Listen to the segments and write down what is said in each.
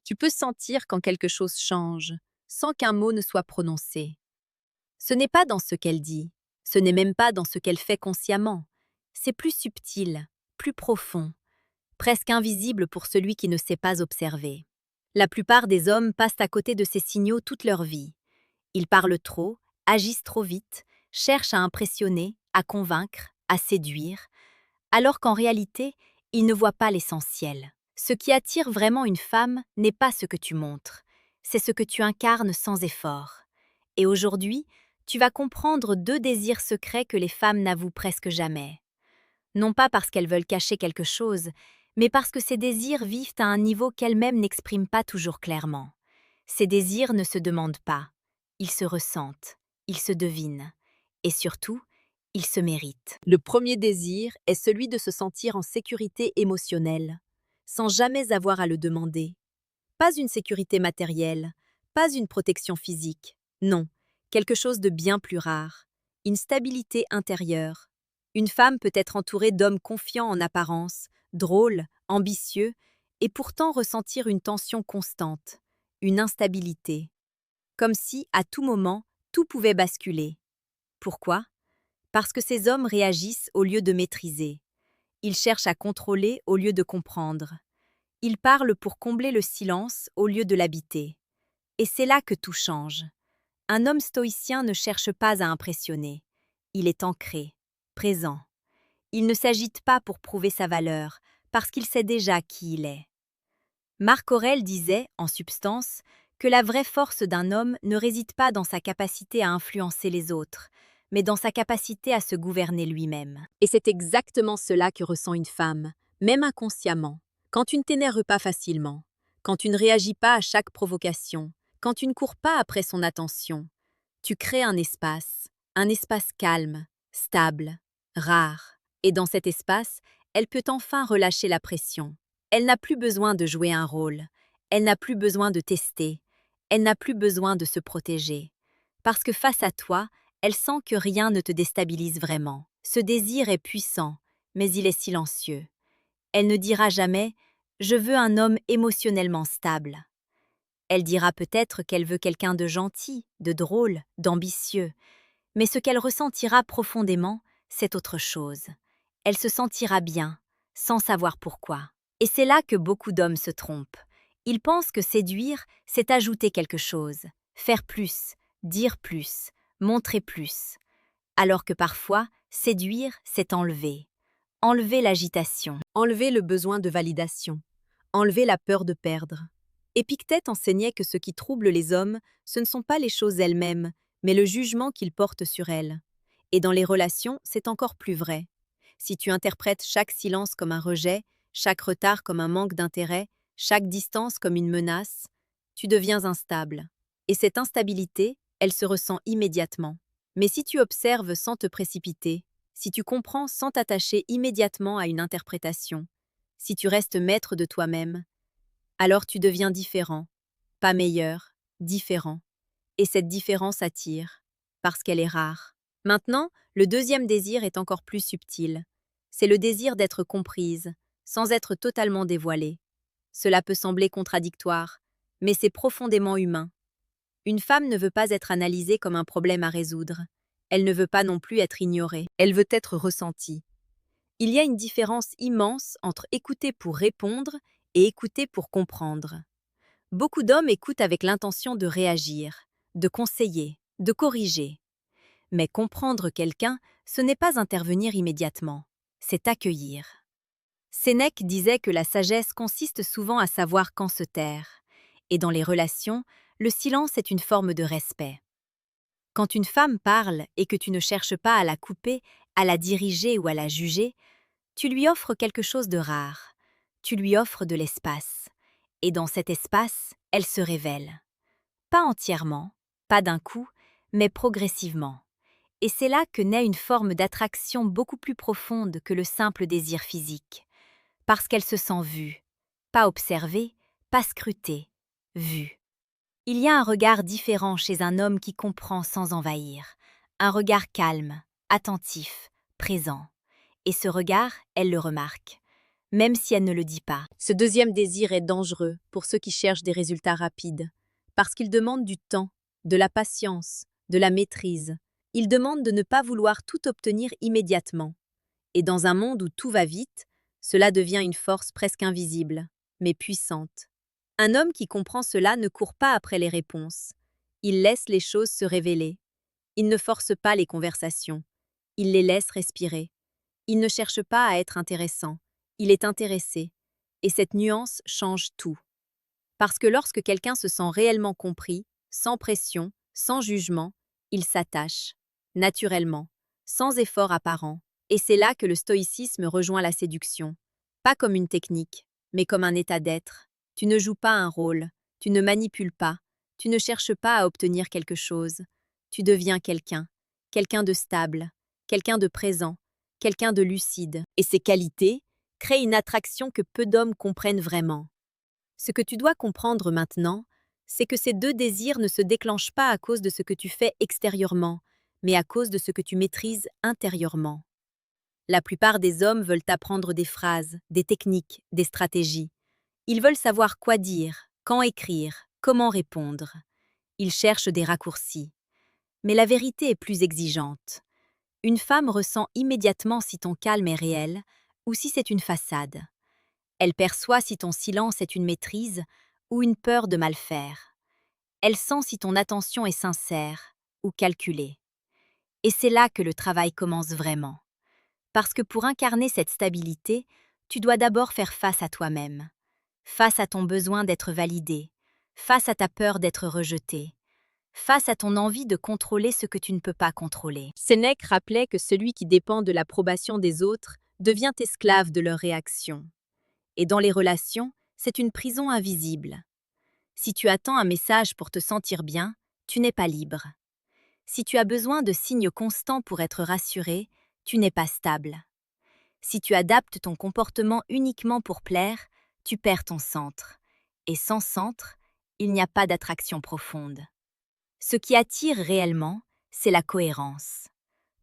Tu peux sentir quand quelque chose change, sans qu'un mot ne soit prononcé. Ce n'est pas dans ce qu'elle dit, ce n'est même pas dans ce qu'elle fait consciemment. C'est plus subtil, plus profond, presque invisible pour celui qui ne sait pas observer. La plupart des hommes passent à côté de ces signaux toute leur vie. Ils parlent trop, agissent trop vite, cherchent à impressionner, à convaincre, à séduire, alors qu'en réalité, ils ne voient pas l'essentiel. Ce qui attire vraiment une femme n'est pas ce que tu montres, c'est ce que tu incarnes sans effort. Et aujourd'hui, tu vas comprendre deux désirs secrets que les femmes n'avouent presque jamais. Non pas parce qu'elles veulent cacher quelque chose, mais parce que ces désirs vivent à un niveau qu'elles-mêmes n'expriment pas toujours clairement. Ces désirs ne se demandent pas, ils se ressentent, ils se devinent, et surtout, ils se méritent. Le premier désir est celui de se sentir en sécurité émotionnelle, sans jamais avoir à le demander. Pas une sécurité matérielle, pas une protection physique, non, quelque chose de bien plus rare, une stabilité intérieure. Une femme peut être entourée d'hommes confiants en apparence, drôles, ambitieux, et pourtant ressentir une tension constante, une instabilité, comme si, à tout moment, tout pouvait basculer. Pourquoi? Parce que ces hommes réagissent au lieu de maîtriser. Ils cherchent à contrôler au lieu de comprendre. Ils parlent pour combler le silence au lieu de l'habiter. Et c'est là que tout change. Un homme stoïcien ne cherche pas à impressionner. Il est ancré, présent. Il ne s'agite pas pour prouver sa valeur, parce qu'il sait déjà qui il est. Marc Aurèle disait, en substance, que la vraie force d'un homme ne réside pas dans sa capacité à influencer les autres, mais dans sa capacité à se gouverner lui-même. Et c'est exactement cela que ressent une femme, même inconsciemment. Quand tu ne t'énerves pas facilement, quand tu ne réagis pas à chaque provocation, quand tu ne cours pas après son attention, tu crées un espace calme, stable, rare. Et dans cet espace, elle peut enfin relâcher la pression. Elle n'a plus besoin de jouer un rôle, elle n'a plus besoin de tester, elle n'a plus besoin de se protéger. Parce que face à toi, elle sent que rien ne te déstabilise vraiment. Ce désir est puissant, mais il est silencieux. Elle ne dira jamais « je veux un homme émotionnellement stable ». Elle dira peut-être qu'elle veut quelqu'un de gentil, de drôle, d'ambitieux. Mais ce qu'elle ressentira profondément, c'est autre chose. Elle se sentira bien, sans savoir pourquoi. Et c'est là que beaucoup d'hommes se trompent. Ils pensent que séduire, c'est ajouter quelque chose, faire plus, dire plus, montrer plus. Alors que parfois, séduire, c'est enlever. Enlever l'agitation, enlever le besoin de validation, enlever la peur de perdre. Épictète enseignait que ce qui trouble les hommes, ce ne sont pas les choses elles-mêmes, mais le jugement qu'ils portent sur elles. Et dans les relations, c'est encore plus vrai. Si tu interprètes chaque silence comme un rejet, chaque retard comme un manque d'intérêt, chaque distance comme une menace, tu deviens instable. Et cette instabilité, elle se ressent immédiatement. Mais si tu observes sans te précipiter, si tu comprends sans t'attacher immédiatement à une interprétation, si tu restes maître de toi-même, alors tu deviens différent, pas meilleur, différent. Et cette différence attire, parce qu'elle est rare. Maintenant, le deuxième désir est encore plus subtil. C'est le désir d'être comprise, sans être totalement dévoilée. Cela peut sembler contradictoire, mais c'est profondément humain. Une femme ne veut pas être analysée comme un problème à résoudre. Elle ne veut pas non plus être ignorée. Elle veut être ressentie. Il y a une différence immense entre écouter pour répondre et écouter pour comprendre. Beaucoup d'hommes écoutent avec l'intention de réagir, de conseiller, de corriger. Mais comprendre quelqu'un, ce n'est pas intervenir immédiatement, c'est accueillir. Sénèque disait que la sagesse consiste souvent à savoir quand se taire. Et dans les relations, le silence est une forme de respect. Quand une femme parle et que tu ne cherches pas à la couper, à la diriger ou à la juger, tu lui offres quelque chose de rare. Tu lui offres de l'espace. Et dans cet espace, elle se révèle. Pas entièrement, pas d'un coup, mais progressivement. Et c'est là que naît une forme d'attraction beaucoup plus profonde que le simple désir physique. Parce qu'elle se sent vue. Pas observée, pas scrutée. Vue. Il y a un regard différent chez un homme qui comprend sans envahir. Un regard calme, attentif, présent. Et ce regard, elle le remarque. même si elle ne le dit pas. Ce deuxième désir est dangereux pour ceux qui cherchent des résultats rapides, parce qu'il demande du temps, de la patience, de la maîtrise. Il demande de ne pas vouloir tout obtenir immédiatement. Et dans un monde où tout va vite, cela devient une force presque invisible, mais puissante. Un homme qui comprend cela ne court pas après les réponses. Il laisse les choses se révéler. Il ne force pas les conversations. Il les laisse respirer. Il ne cherche pas à être intéressant. Il est intéressé. Et cette nuance change tout. Parce que lorsque quelqu'un se sent réellement compris, sans pression, sans jugement, il s'attache, naturellement, sans effort apparent. Et c'est là que le stoïcisme rejoint la séduction. Pas comme une technique, mais comme un état d'être. Tu ne joues pas un rôle, tu ne manipules pas, tu ne cherches pas à obtenir quelque chose. Tu deviens quelqu'un, quelqu'un de stable, quelqu'un de présent, quelqu'un de lucide. Et ces qualités créent une attraction que peu d'hommes comprennent vraiment. Ce que tu dois comprendre maintenant, c'est que ces deux désirs ne se déclenchent pas à cause de ce que tu fais extérieurement, mais à cause de ce que tu maîtrises intérieurement. La plupart des hommes veulent apprendre des phrases, des techniques, des stratégies. Ils veulent savoir quoi dire, quand écrire, comment répondre. Ils cherchent des raccourcis. Mais la vérité est plus exigeante. Une femme ressent immédiatement si ton calme est réel ou si c'est une façade. Elle perçoit si ton silence est une maîtrise ou une peur de mal faire. Elle sent si ton attention est sincère ou calculée. Et c'est là que le travail commence vraiment. Parce que pour incarner cette stabilité, tu dois d'abord faire face à toi-même, face à ton besoin d'être validé, face à ta peur d'être rejeté, face à ton envie de contrôler ce que tu ne peux pas contrôler. Sénèque rappelait que celui qui dépend de l'approbation des autres devient esclave de leurs réactions. Et dans les relations, c'est une prison invisible. Si tu attends un message pour te sentir bien, tu n'es pas libre. Si tu as besoin de signes constants pour être rassuré, tu n'es pas stable. Si tu adaptes ton comportement uniquement pour plaire, tu perds ton centre. Et sans centre, il n'y a pas d'attraction profonde. Ce qui attire réellement, c'est la cohérence.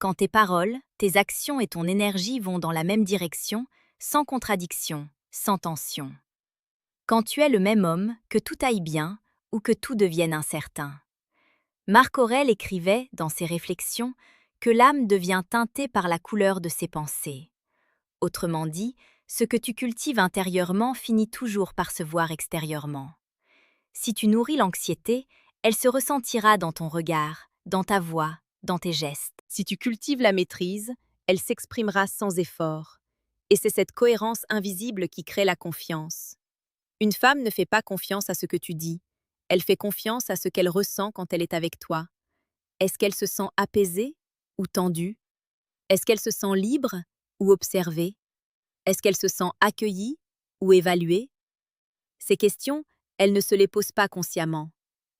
Quand tes paroles, tes actions et ton énergie vont dans la même direction, sans contradiction, sans tension. Quand tu es le même homme, que tout aille bien ou que tout devienne incertain. Marc Aurèle écrivait, dans ses réflexions, que l'âme devient teintée par la couleur de ses pensées. Autrement dit, ce que tu cultives intérieurement finit toujours par se voir extérieurement. Si tu nourris l'anxiété, elle se ressentira dans ton regard, dans ta voix, dans tes gestes. Si tu cultives la maîtrise, elle s'exprimera sans effort. Et c'est cette cohérence invisible qui crée la confiance. Une femme ne fait pas confiance à ce que tu dis. Elle fait confiance à ce qu'elle ressent quand elle est avec toi. Est-ce qu'elle se sent apaisée ou tendue? Est-ce qu'elle se sent libre ou observée? Est-ce qu'elle se sent accueillie ou évaluée? Ces questions, elle ne se les pose pas consciemment.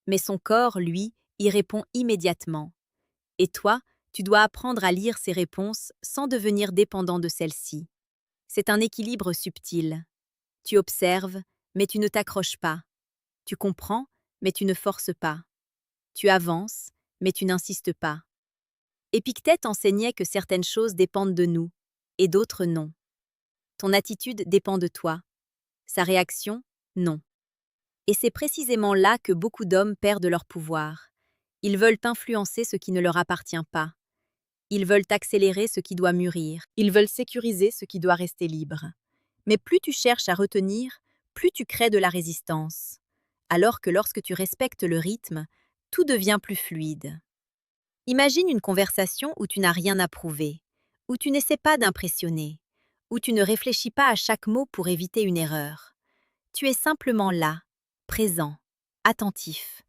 Mais son corps, lui, y répond immédiatement. Et toi, tu dois apprendre à lire ces réponses sans devenir dépendant de celles-ci. C'est un équilibre subtil. Tu observes, mais tu ne t'accroches pas. Tu comprends, mais tu ne forces pas. Tu avances, mais tu n'insistes pas. Épictète enseignait que certaines choses dépendent de nous, et d'autres non. Ton attitude dépend de toi. Sa réaction, non. Et c'est précisément là que beaucoup d'hommes perdent leur pouvoir. Ils veulent influencer ce qui ne leur appartient pas. Ils veulent accélérer ce qui doit mûrir. Ils veulent sécuriser ce qui doit rester libre. Mais plus tu cherches à retenir, plus tu crées de la résistance. Alors que lorsque tu respectes le rythme, tout devient plus fluide. Imagine une conversation où tu n'as rien à prouver, où tu n'essaies pas d'impressionner, où tu ne réfléchis pas à chaque mot pour éviter une erreur. Tu es simplement là, présent, attentif.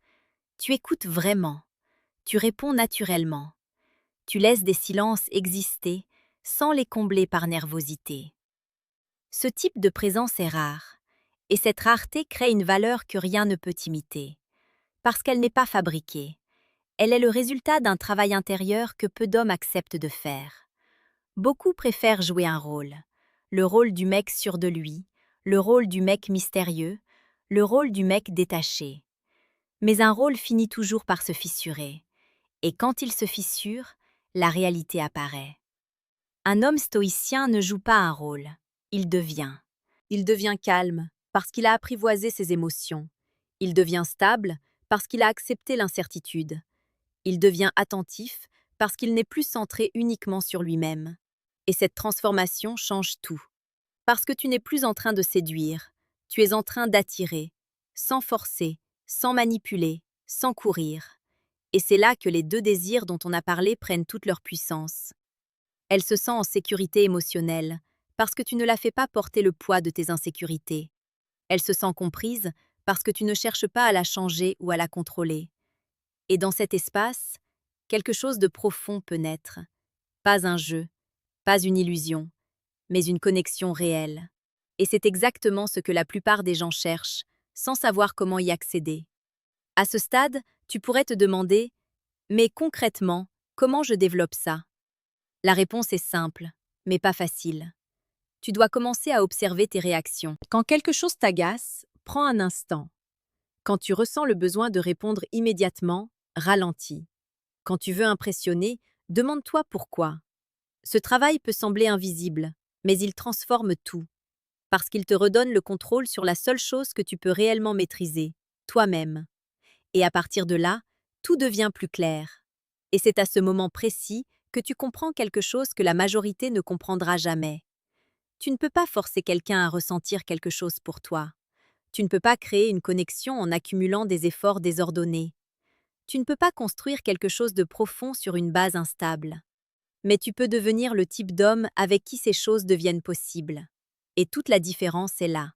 Tu écoutes vraiment. Tu réponds naturellement. Tu laisses des silences exister sans les combler par nervosité. Ce type de présence est rare, et cette rareté crée une valeur que rien ne peut imiter, parce qu'elle n'est pas fabriquée. Elle est le résultat d'un travail intérieur que peu d'hommes acceptent de faire. Beaucoup préfèrent jouer un rôle, le rôle du mec sûr de lui, le rôle du mec mystérieux, le rôle du mec détaché. Mais un rôle finit toujours par se fissurer, et quand il se fissure, la réalité apparaît. Un homme stoïcien ne joue pas un rôle, il devient. Il devient calme parce qu'il a apprivoisé ses émotions. Il devient stable parce qu'il a accepté l'incertitude. Il devient attentif parce qu'il n'est plus centré uniquement sur lui-même. Et cette transformation change tout. Parce que tu n'es plus en train de séduire, tu es en train d'attirer, sans forcer, sans manipuler, sans courir. Et c'est là que les deux désirs dont on a parlé prennent toute leur puissance. Elle se sent en sécurité émotionnelle, parce que tu ne la fais pas porter le poids de tes insécurités. Elle se sent comprise, parce que tu ne cherches pas à la changer ou à la contrôler. Et dans cet espace, quelque chose de profond peut naître. Pas un jeu, pas une illusion, mais une connexion réelle. Et c'est exactement ce que la plupart des gens cherchent, sans savoir comment y accéder. À ce stade, tu pourrais te demander « Mais concrètement, comment je développe ça ?» La réponse est simple, mais pas facile. Tu dois commencer à observer tes réactions. Quand quelque chose t'agace, prends un instant. Quand tu ressens le besoin de répondre immédiatement, ralentis. Quand tu veux impressionner, demande-toi pourquoi. Ce travail peut sembler invisible, mais il transforme tout. Parce qu'il te redonne le contrôle sur la seule chose que tu peux réellement maîtriser, toi-même. Et à partir de là, tout devient plus clair. Et c'est à ce moment précis que tu comprends quelque chose que la majorité ne comprendra jamais. Tu ne peux pas forcer quelqu'un à ressentir quelque chose pour toi. Tu ne peux pas créer une connexion en accumulant des efforts désordonnés. Tu ne peux pas construire quelque chose de profond sur une base instable. Mais tu peux devenir le type d'homme avec qui ces choses deviennent possibles. Et toute la différence est là.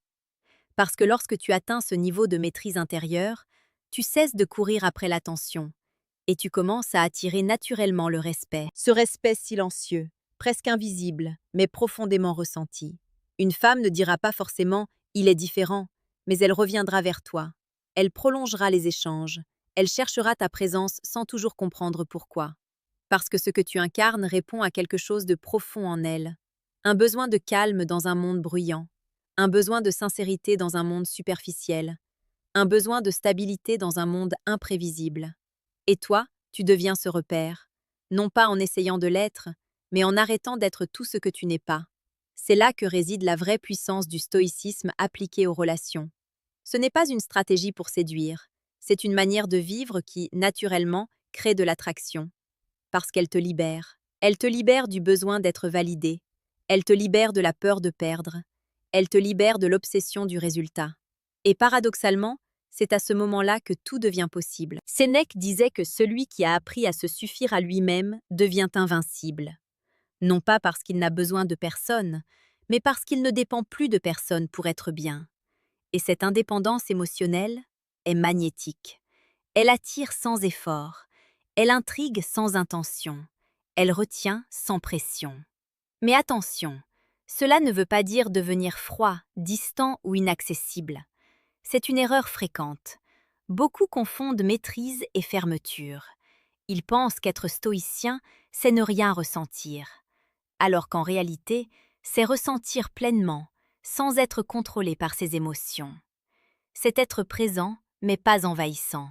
Parce que lorsque tu atteins ce niveau de maîtrise intérieure, tu cesses de courir après l'attention et tu commences à attirer naturellement le respect. Ce respect silencieux, presque invisible, mais profondément ressenti. Une femme ne dira pas forcément « il est différent », mais elle reviendra vers toi. Elle prolongera les échanges. Elle cherchera ta présence sans toujours comprendre pourquoi. Parce que ce que tu incarnes répond à quelque chose de profond en elle. Un besoin de calme dans un monde bruyant. Un besoin de sincérité dans un monde superficiel. Un besoin de stabilité dans un monde imprévisible. Et toi, tu deviens ce repère. Non pas en essayant de l'être, mais en arrêtant d'être tout ce que tu n'es pas. C'est là que réside la vraie puissance du stoïcisme appliqué aux relations. Ce n'est pas une stratégie pour séduire. C'est une manière de vivre qui, naturellement, crée de l'attraction. Parce qu'elle te libère. Elle te libère du besoin d'être validée. Elle te libère de la peur de perdre. Elle te libère de l'obsession du résultat. Et paradoxalement, c'est à ce moment-là que tout devient possible. Sénèque disait que celui qui a appris à se suffire à lui-même devient invincible. Non pas parce qu'il n'a besoin de personne, mais parce qu'il ne dépend plus de personne pour être bien. Et cette indépendance émotionnelle est magnétique. Elle attire sans effort. Elle intrigue sans intention. Elle retient sans pression. Mais attention, cela ne veut pas dire devenir froid, distant ou inaccessible. C'est une erreur fréquente. Beaucoup confondent maîtrise et fermeture. Ils pensent qu'être stoïcien, c'est ne rien ressentir. Alors qu'en réalité, c'est ressentir pleinement, sans être contrôlé par ses émotions. C'est être présent, mais pas envahissant.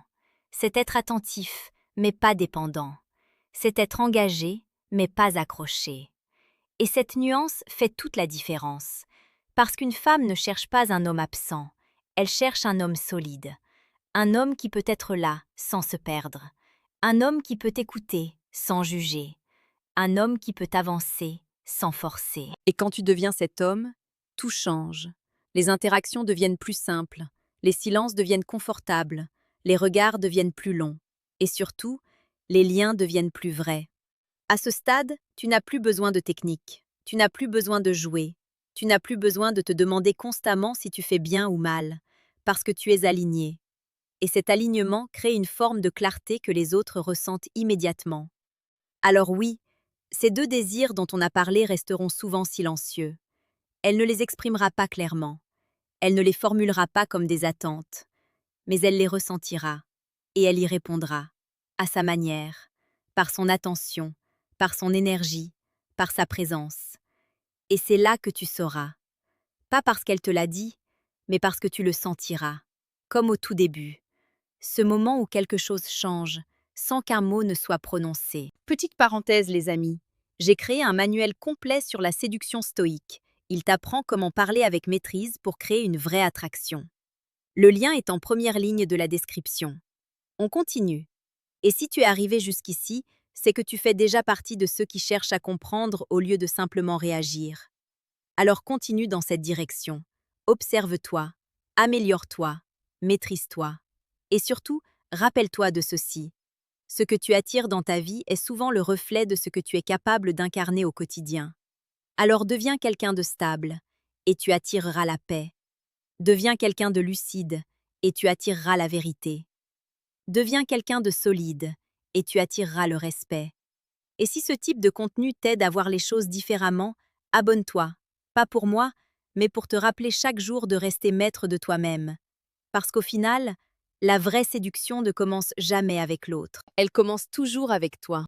C'est être attentif, mais pas dépendant. C'est être engagé, mais pas accroché. Et cette nuance fait toute la différence. Parce qu'une femme ne cherche pas un homme absent. Elle cherche un homme solide, un homme qui peut être là sans se perdre, un homme qui peut écouter sans juger, un homme qui peut avancer sans forcer. Et quand tu deviens cet homme, tout change. Les interactions deviennent plus simples, les silences deviennent confortables, les regards deviennent plus longs, et surtout, les liens deviennent plus vrais. À ce stade, tu n'as plus besoin de technique, tu n'as plus besoin de jouer, tu n'as plus besoin de te demander constamment si tu fais bien ou mal, parce que tu es aligné. Et cet alignement crée une forme de clarté que les autres ressentent immédiatement. Alors oui, ces deux désirs dont on a parlé resteront souvent silencieux. Elle ne les exprimera pas clairement. Elle ne les formulera pas comme des attentes. Mais elle les ressentira. Et elle y répondra. À sa manière. Par son attention. Par son énergie. Par sa présence. Et c'est là que tu sauras. Pas parce qu'elle te l'a dit, mais parce que tu le sentiras. Comme au tout début. Ce moment où quelque chose change, sans qu'un mot ne soit prononcé. Petite parenthèse, les amis. J'ai créé un manuel complet sur la séduction stoïque, Il t'apprend comment parler avec maîtrise pour créer une vraie attraction. Le lien est en première ligne de la description. On continue. Et si tu es arrivé jusqu'ici, c'est que tu fais déjà partie de ceux qui cherchent à comprendre au lieu de simplement réagir. Alors continue dans cette direction. Observe-toi, améliore-toi, maîtrise-toi. Et surtout, rappelle-toi de ceci. Ce que tu attires dans ta vie est souvent le reflet de ce que tu es capable d'incarner au quotidien. Alors deviens quelqu'un de stable, et tu attireras la paix. Deviens quelqu'un de lucide, et tu attireras la vérité. Deviens quelqu'un de solide, et tu attireras le respect. Et si ce type de contenu t'aide à voir les choses différemment, abonne-toi. Pas pour moi, mais pour te rappeler chaque jour de rester maître de toi-même. Parce qu'au final, la vraie séduction ne commence jamais avec l'autre. Elle commence toujours avec toi.